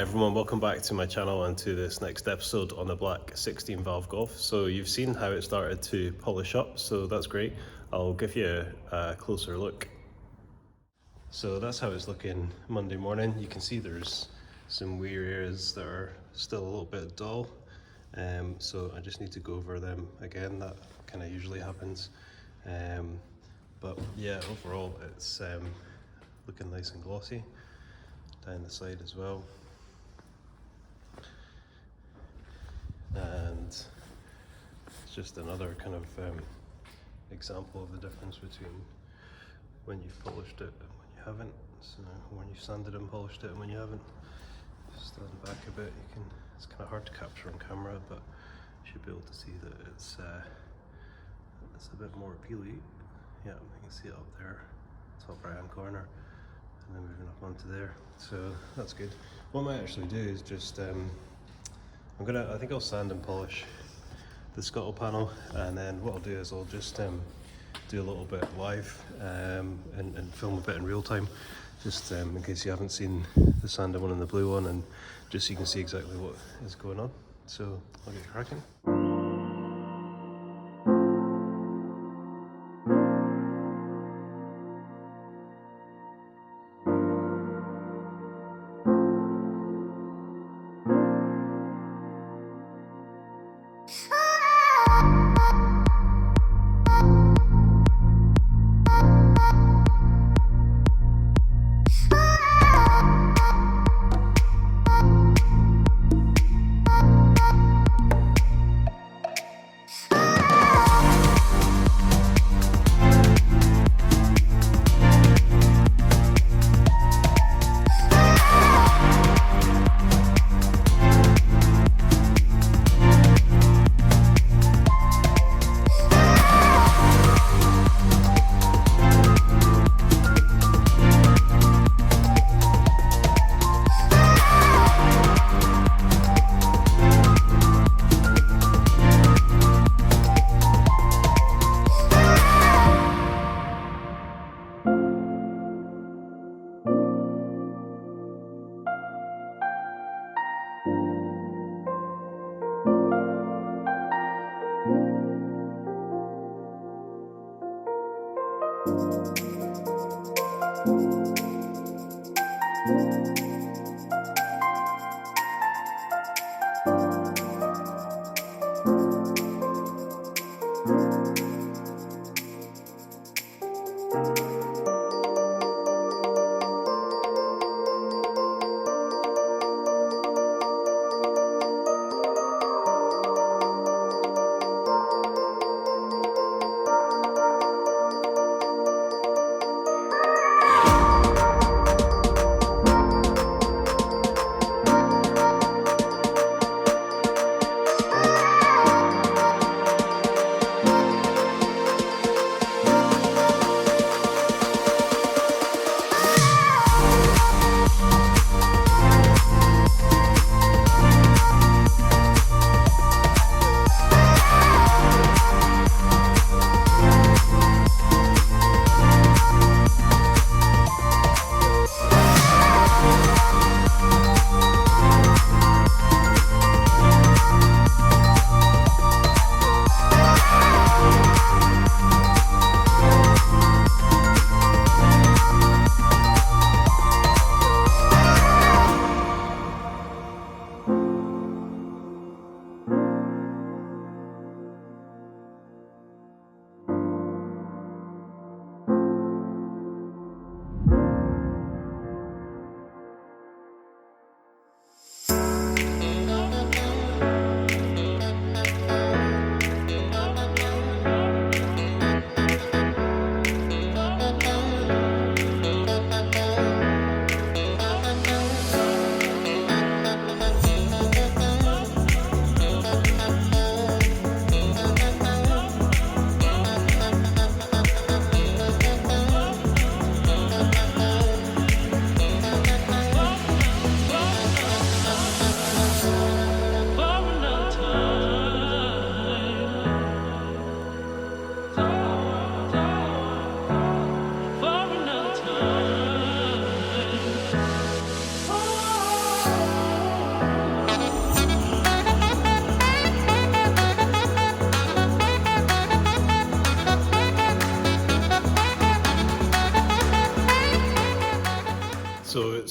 Hi everyone, welcome back to my channel and to this next episode on the black 16 valve Golf. So you've seen how it started to polish up, so that's great. I'll give you a closer look. So that's how it's looking Monday morning. You can see there's some weird areas that are still a little bit dull. So I just need to go over them again. That kind of usually happens. But yeah, overall it's looking nice and glossy. Down the side as well. And it's just another kind of example of the difference between when you've polished it and when you haven't. So when you've sanded and polished it and when you haven't. Stand back a bit, it's kind of hard to capture on camera, but you should be able to see that it's a bit more appealing. Yeah, you can see it up there, top right hand corner, and then moving up onto there. So that's good. What I might actually do is just I think I'll sand and polish the scuttle panel, and then what I'll do is I'll just do a little bit live and film a bit in real time, just in case you haven't seen the sanded one and the blue one, and just so you can see exactly what is going on. So I'll get cracking.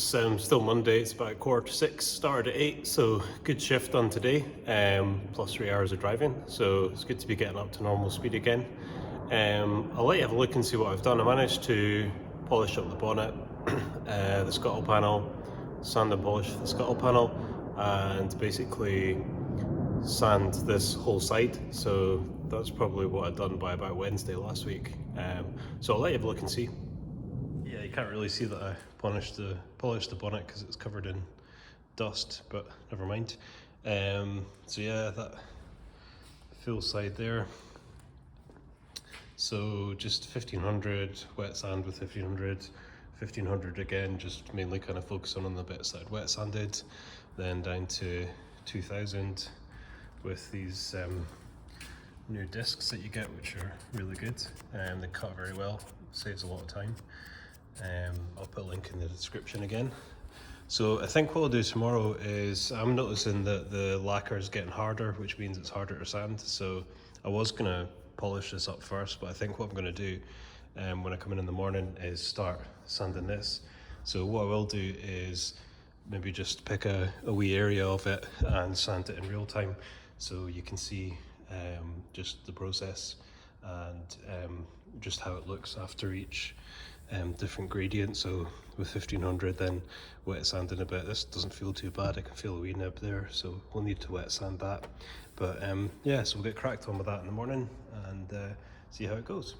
still Monday, it's about 5:45, started at 8, so good shift done today, plus 3 hours of driving, so it's good to be getting up to normal speed again. I'll let you have a look and see what I've done. I managed to polish up the bonnet, the scuttle panel, sand and polish the scuttle panel, and basically sand this whole side, so that's probably what I'd done by about Wednesday last week. So I'll let you have a look and see. Yeah, you can't really see that I polished the bonnet because it's covered in dust, but never mind. So yeah, that full side there. So just 1500 wet sand with 1500 again, just mainly kind of focusing on the bits that I'd wet sanded, then down to 2000 with these new discs that you get, which are really good, and they cut very well, saves a lot of time. I'll put a link in the description again. So I think what I'll do tomorrow is, I'm noticing that the lacquer is getting harder, which means it's harder to sand. So I was gonna polish this up first, but I think what I'm gonna do when I come in the morning is start sanding this. So what I will do is maybe just pick a wee area of it and sand it in real time, so you can see just the process and just how it looks after each different gradient. So with 1500, then wet sanding a bit, this doesn't feel too bad. I can feel a wee nib there, so we'll need to wet sand that. But yeah, so we'll get cracked on with that in the morning and see how it goes.